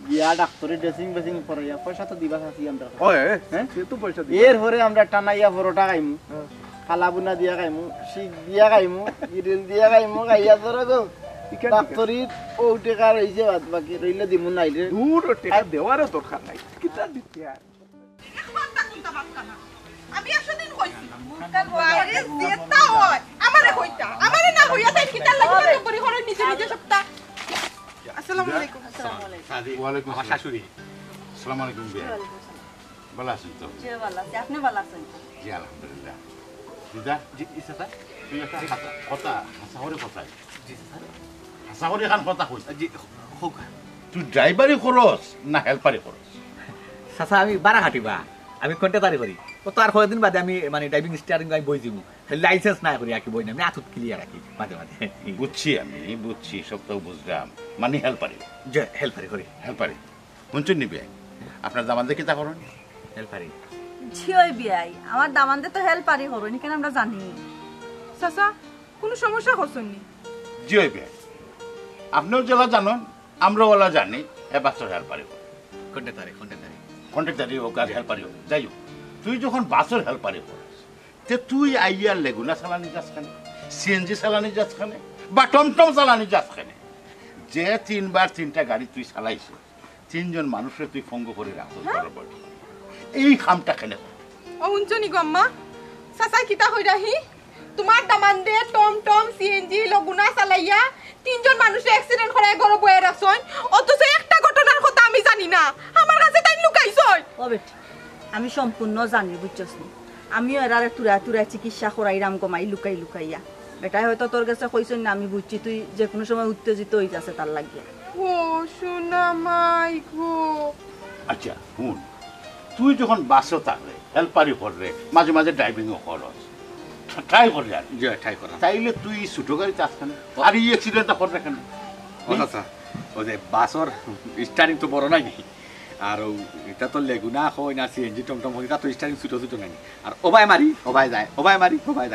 গিয়া ডাক্তারে ড্রেসিং বেসিং করাইয়া পয়সা তো দিবা আছি আমরা ওই হ্যাঁ সে তো পয়সা দিই এর পরে আমরা টানাইয়া পরোটা খাইমু কালা বুনা দিয়া খাইমু শিক দিয়া খাইমু গিরিল দিয়া খাইমু খাইয়া ধরো গো ডাক্তারির ও টাকা রইছে বাদ বাকি রইলে দিমু নাইলে দূর টাকা দেওয়ারও দরকার নাই কিতা দিতে আর আমি আসদিন কইছি বাইরে যেতা হয় আমারে কইতা আমারে না কইয়া তাই কিতা লাগি করি করে নিজে নিজে সবটা আসসালামু আলাইকুম আসসালামু আলাইকুম ওয়ালাইকুম আসসালাম শাশুড়ি আসসালামু আলাইকুম বিয়া ভালো আছেন তো জি ভালো আছি আপনি ভালো আছেন জি আলহামদুলিল্লাহ দিদা জি ইসা তুই একটা কথা হাসা করে কথা জি স্যার হাসা করে খান কথা কই জি হোক তুই ড্রাইভারি খরচ না হেল্পারি খরচ চাচা আমি বারা হাঁটিবা আমি কন্ট্রাক্টারি করি ও তো আর কয়েকদিন বাদে আমি মানে ড্রাইভিং স্টিয়ারিং আমি বই দিবো লাইসেন্স না করি আর কি বই না আমি আতুত ক্লিয়ার রাখি মাঝে মাঝে বুঝছি আমি বুঝছি সবটাও বুঝলাম মানে হেল্পারি যে হেল্পারি করি হেল্পারি শুনছেন নিবে আপনার দামান দেখি তা করুন হেল্পারি জি ওই বিয়াই আমার দামানদে তো হেল্পারি হরনি কেন আমরা জানি চাচা কোনো সমস্যা করছনি জি ওই বে আপনিও জেলা জানেন আমরাও ওলা জানি এ বাসর হেল্পারি কন্ট্রাক্টারি হোক আর হেল্পারি হোক যাই হোক তুই যখন বাসের হেল্পারি করিস তে তুই আইয়ার লেগুনা চালানি যাস খানে সিএনজি চালানি যাস খানে বা টমটম চালানি যাস খানে যে 3 বার 3টা গাড়ি তুই চালাইছ 3 জন মানুষের তুই ফঙ্গ করে রাখছ এই কামটা কেন ও হুনছনি গো আম্মা চাচা কিতা কই রাহি তোমার দামান দে টমটম সিএনজি লগুনা চালাইয়া 3 জন মানুষে অ্যাক্সিডেন্ট করে ঘর বয়ে রাখছন অথচ একটা ঘটনার কথা আমি জানি না আমার কাছে তাই লুকাইছই ও বেটি আমি সম্পূর্ণ জানি বুঝছস নি আমিও এরারে তুরা তুরা চিকিৎসা করাইরাম গমাই লুকাই লুকাইয়া বেটাই হয়তো তোর কাছে কইছন না আমি বুঝছি তুই যে কোনো সময় উত্তেজিত হই যাচ্ছে তার লাগিয়া ও সোনা মাই গো আচ্ছা শুন তুই যখন বাসও থাকলে হেল্পারি করলে মাঝে মাঝে ড্রাইভিংও করস ট্রাই করলে আর ট্রাই করা তাইলে তুই ছোট গাড়িতে আসখানে আর এই অ্যাক্সিডেন্টটা করবে কেন আচ্ছা ওই যে বাসর স্টারিং তো বড় নাই আর এটা তো লেগুনা হয় না সিএনজি টমটম হয় এটা তো স্টারিং ছোট ছোট নাই আর ওবাই মারি ওবাই যায়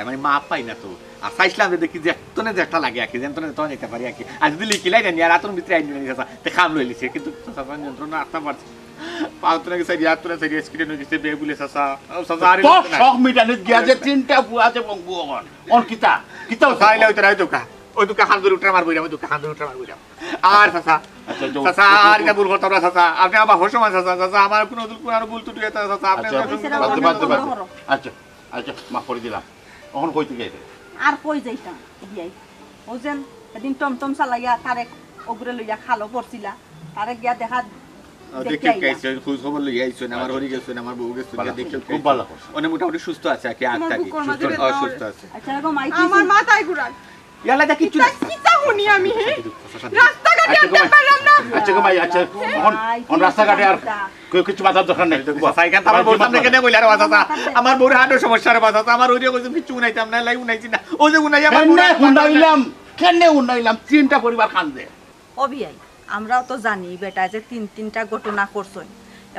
মানে মাপ পাই না তো আর চাইছিলাম যে দেখি যে একটা লাগে আর কি যেন তখন যেতে পারি আর কি আর যদি লিখিলাই জানি আর আতর ভিতরে আইনি চাচা তে খাম লই লিছে কিন্তু চাচা নিয়ন্ত্রণ আটটা পারছে পাউতনে গেছে ইয়াতনে সাইড স্ক্রিন হয়ে গেছে বেবুলে চাচা চাচা আর শখ মিটানিত গিয়া যে 3টা বুয়া আছে বঙ্গু অন কিতা খাইলে ওইটা রাই দোকা ওই দোকা হাত ধরে উঠে মারবো ওই দোকা হাত ধরে উঠে মারবো আর চাচা চাচা আর এটা ভুল করতাম না চাচা আপনি আমার হোসমান চাচা চাচা আমার কোনো ভুল ত্রুটি হইতা চাচা আপনি আচ্ছা আচ্ছা মাফ করে দিলাম এখন কইতে যাইবে আর কই যাইতাম বিয়াই ও যেন এদিন টমটম চালাইয়া তারে ওগুরে লইয়া খালো পড়ছিলা তারে গিয়া দেখা দেখে কাইছে খোঁজ খবর লই আইছো আমার হরি গেছে আমার বউ গেছে দেখে খুব ভালো করছ অনেক মোটামুটি সুস্থ আছে আর কি আগ থাকি সুস্থ আছে আচ্ছা গো মাই আমার মাথায় ঘুরায় ইয়ালা দা কিছু কিতা শুনি আমি রাস্তা ঘাটে আনতে পারলাম না আচ্ছা গো ভাই আচ্ছা অন রাস্তা ঘাটে আর কিছু মাথার দরকার নাই সাইকেল আমার বউ সামনে কেন কইলা রে বাবা আমার বউর হাড়ের সমস্যা রে বাবা আমার ওইরে কইছে কিছু উনাইতাম না লাই উনাইছি না ও যে উনাইয়া কেন উনাইলাম 3টা পরিবার কান্দে ও বিয়াই আমরাও তো জানি বেটা যে 3টা ঘটনা করছই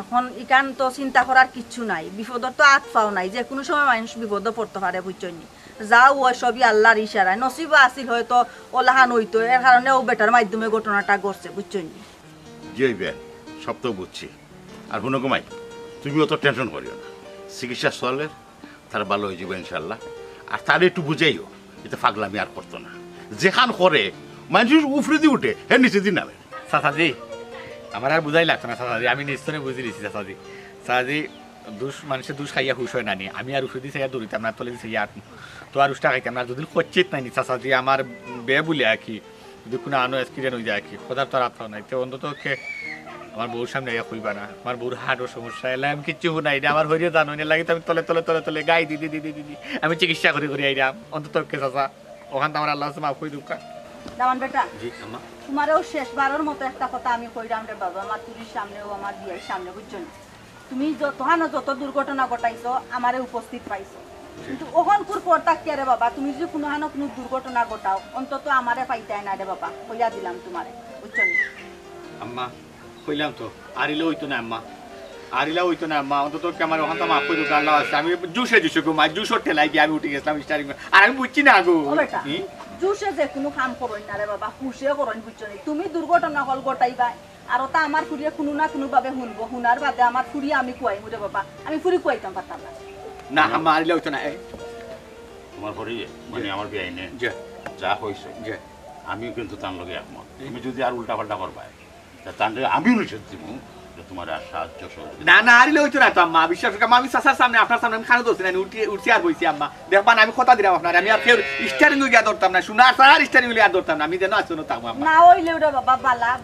এখন ইকান তো চিন্তা করার কিচ্ছু নাই বিপদর তো আত পাও নাই যে কোনো সময় মানুষ বিপদ পড়তে পারে বুঝছনি যাও ওই সবই আল্লাহর ইশারায় নসিবা আসিল হয়তো ওলাহান হইতো এর কারণে ও বেটার মাধ্যমে ঘটনাটা ঘটছে বুঝছনি জি বেন সব তো বুঝছি আর শুনো গোমাই তুমি অত টেনশন করিও না চিকিৎসা চলে তার ভালো হয়ে যাবে ইনশাল্লাহ আর তার একটু বুঝাইও এটা পাগলামি আর করতো না যেখান করে মানুষের উফরে দিয়ে উঠে হ্যাঁ নিচে দিন নামে চাচাজি আমার আর বুঝাই লাগতো না চাচাজি আমি নিশ্চয় বুঝে দিয়েছি চাচাজি দুষ মানুষের দুষ খাইয়া হুশ হয় নানি আমি আর উঠে দিয়েছি দৌড়িতাম না তলে দিয়েছি আর তো আর উষ্টা খাইতাম না যদি খচ্ছিত নাই চাচাজি আমার বে বলে আর কি যদি কোনো আনো এক্সপিরিয়েন্স হয়ে যায় আর কি খোদার তো আর আত্মাও নাই তো অন্তত আমার বউর সামনে আইয়া খুঁজবা না আমার বউর হার্টও সমস্যা এলাম আমি কিচ্ছু নাই আমার হরিয়ে জানো না লাগে তো আমি তলে তলে তলে তলে গাই দিদি আমি চিকিৎসা করে আইরাম অন্তত চাচা ওখান তো আমার আল্লাহ মাফ করে দুঃখা দামান বেটা জি আম্মা তোমারও শেষবারের মতো একটা কথা আমি কইরাম রে বাবা আমার তুলির সামনেও আমার বিয়ের সামনে বুঝছো না তুমি যত দুর্ঘটনা ঘটাইছো আমারে উপস্থিত পাইছো কিন্তু ওখানকুর পরটা কে রে বাবা তুমি যদি কোনো দুর্ঘটনা ঘটাও অন্তত আমারে পাইতাই না রে বাবা কইয়া দিলাম তোমারে বুঝছো না আম্মা কইলাম তো আরিলে হইতো না আম্মা আরিলা হইতো না আম্মা অন্তত আমার ওখান তো মাফ করে দুঃখা আল্লাহ আছে আমি জুসে গো মা জুসর ঠেলাই গিয়ে আমি উঠে গেছিলাম স্টারিং আর আমি বুঝছি না গো জুসে যে কোনো কাম করই না রে বাবা খুশে করই বুঝছো না তুমি দুর্ঘটনা হল ঘটাইবা আর ওটা আমার ফুরিয়ে কোনো না কোনো ভাবে শুনবো শুনার বাদে আমার ফুরিয়ে আমি কুয়াই মুরে বাবা আমি ফুরি কুয়াইতাম পারতাম না না আম্মা আরিলা হইতো না তোমার হরিয়ে মানে আমার বিয়ে আইনে যা হয়েছে আমিও কিন্তু তার লগে একমত তুমি যদি আর উল্টা পাল্টা করবা তার আমিও নিষেধ দিব তোমার আর সাহায্য না না আরিলে হইতো না তো আম্মা বিশ্বাস করো আমি চাচার সামনে আপনার সামনে আমি খানো ধরছি না উঠছি আর বইছি আম্মা দেখবান আমি কথা দিলাম আপনার আমি আর কেউ স্টারিং গিয়া ধরতাম না শোনা আর স্টারিং গিয়া ধরতাম না আমি যেন আসছো না তাও না ওইলে ওটা বাবা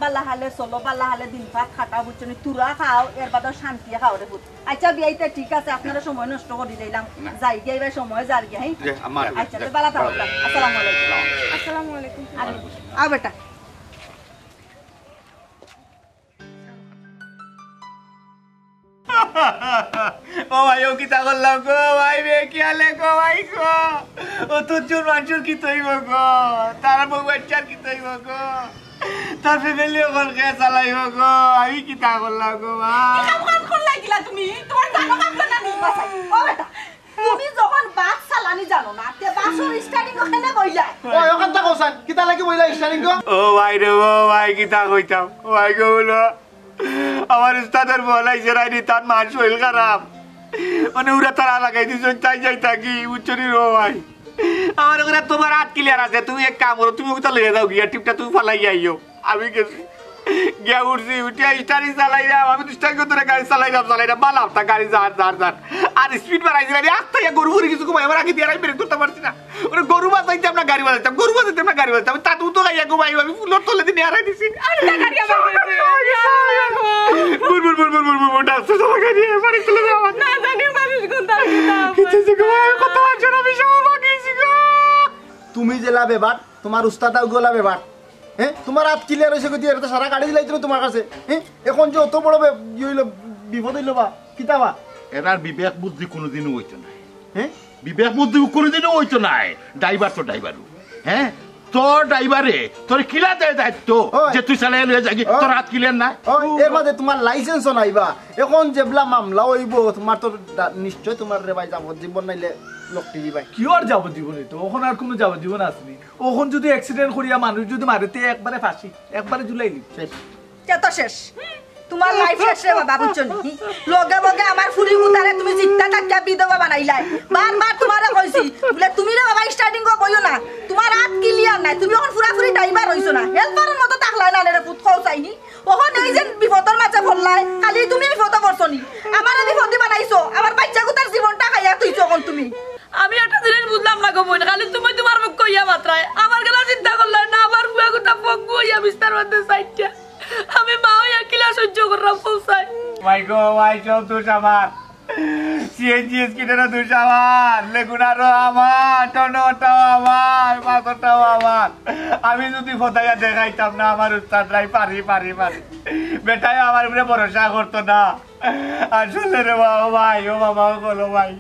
বালা হালে চলো বালা হালে দিন ভাত খাটা বুঝছো না তুরা খাও এর বাদে শান্তি খাও রে বুঝ আচ্ছা বিয়াইতে ঠিক আছে আপনারা সময় নষ্ট করে দিলাম যাই গিয়ে এবার সময় যার গিয়া হ্যাঁ আচ্ছা বালা থাকো আসসালামু আলাইকুম আসসালামু আলাইকুম আ বেটা ও ভাই ও কিতা করলাম গো ভাই বে কি আলে গো ভাই গো ও তুজুর মানুষের কি তৈব গো তার বউ বাচ্চার কি তৈব গো তার ফ্যামিলি ওখান খেয়ে চালাইব গো আমি কিতা করলাম গো ভাই কাম করলাই গিলা তুমি তোমার জানো কাম না নি ও বেটা তুমি যখন বাস চালানি জানো না তে বাসের স্টার্টিং ওখানে বইলা ওই ওখান থেকে কোসান কিতা লাগি বইলা স্টারিং গো ও ভাই রে ও ভাই কিতা কইতাম ও ভাই গো বলো আমার উস্তাদের বলাইছে রাইনি তার মান শরীর খারাপ মানে ওরা তারা লাগাই দিয়েছেন তাই যাই থাকি উচ্চরি রো ভাই আমার ওরা তোমার হাত ক্লিয়ার আছে তুমি এক কাম করো তুমি কোথাও লেগে যাও গিয়া টিপটা তুমি ফালাই আইও আমি গেছি গিয়া উঠছি উঠিয়া স্টারিং চালাইলাম আমি তো স্টারিং ধরে গাড়ি চালাইলাম বালাম তা গাড়ি যার আর স্পিড বাড়াইছি না আস্তে গরু ফুরি কিছু ঘুমাই আমার আগে দিয়ে আমি ব্রেক করতে পারছি না ওরা গরু বাজাইতাম না গাড়ি বাজাইতাম গরু বাজাইতাম না গাড়ি বাজাইতাম তাতে তো গাইয়া ঘুমাই আমি ফুলোর তলে দিয়ে হারাই দিছি তুমি জেলা বেবার তোমার উস্তাদাও গোলা বেবার হ্যাঁ তোমার হাত ক্লিয়ার হয়েছে গতি এটা সারা গাড়ি দিলাইছিল তোমার কাছে হ্যাঁ এখন যে অত বড় হইল বিপদ হইল বা কিতাবা এরার বিবেক বুদ্ধি কোনোদিনও হইতো না হ্যাঁ বিবেক বুদ্ধি কোনোদিনও হইতো না ড্রাইভার তো ড্রাইভারও হ্যাঁ তোর ড্রাইভারে তোর কিলা দেয় দায়িত্ব যে তুই চালাই লয়ে যাবি তোর হাত ক্লিয়ার না এর মধ্যে তোমার লাইসেন্সও নাইবা এখন যেবলা মামলা হইব তোমার তো নিশ্চয় তোমার রে ভাই যাবজ্জীবন নাইলে লোকটি দিবাই কি আর যাবজ্জীবন তো ওখানে আর কোনো যাবজ্জীবন আসেনি ওখান যদি অ্যাক্সিডেন্ট করিয়া মানুষ যদি মারেতে একবারে ফাঁসি একবারে জুলাইলি তো শেষ তোমার লাইফ শেষ রে বাবা বুঝছো নি লগে লগে আমার ফুরি মুতারে তুমি জিত্তা টাকা বিধবা বানাইলাই বারবার তোমারে কইছি বলে তুমি রে বাবা স্টার্টিং কো কইও না তোমার হাত ক্লিয়ার নাই তুমি এখন পুরা পুরি ড্রাইভার হইছো না হেল্পারের মতো তাকলাই না রে পুত কও চাইনি ওখন এই যে বিপদের মাঝে পড়লাই খালি তুমি বিপদ পড়ছো নি আমারে বিপদ বানাইছো আমার বাচ্চা গুতার জীবনটা খাইয়া তুইছো কোন তুমি আমি একটা জিনিস বুঝলাম না গো বোন খালি তুমি তোমার মুখ কইয়া মাত্রায় আমার গেলা চিন্তা করলাই না আমার বুয়া গুতা পঙ্গু হইয়া বিস্তার মধ্যে সাইডটা আমি মা হইয়া কিলা সহ্য করলাম পৌঁছাই ভাই গো ভাই সব দোষ আমার সিএনজি স্কিটেরও দোষ আমার লেগুনারও আমার টনোটাও আমার পাথরটাও আমার আমি যদি ফতাইয়া দেখাইতাম না আমার উস্তাদরাই পারি বেটাই আমার উপরে ভরসা করতো না আসলে রে বাবা ভাই ও বাবা বলো ভাই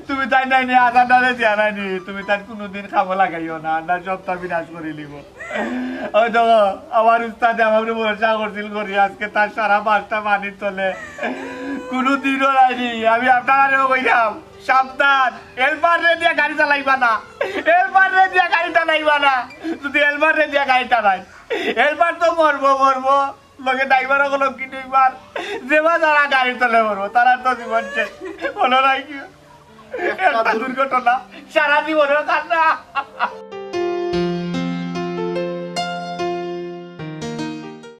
তুমি তাই নাই নি আধা ডালে দিয়া নাইনি তুমি তার কোনোদিন খাবো লাগাইও না না সবটা বিনাশ করে নিব ওই দেখো আমার উস্তাদে আমার ভরসা করছিল করি আজকে তার সারা 5টা পানির তলে কোনোদিনও নাইনি আমি আপনারাও কইলাম সাবধান হেলপার রে দিয়া গাড়ি চালাইবা না হেলপার রে দিয়া গাড়ি চালাইবা না যদি হেলপার রে দিয়া গাড়ি চালাই হেলপার তো মরবো লগে ড্রাইভার হলো কি দুইবার যেবা যারা গাড়ি তলে মরবো তারা তো জীবন শেষ হলো নাই কি একটা দুর্ঘটনা সারা জীবনের কান্না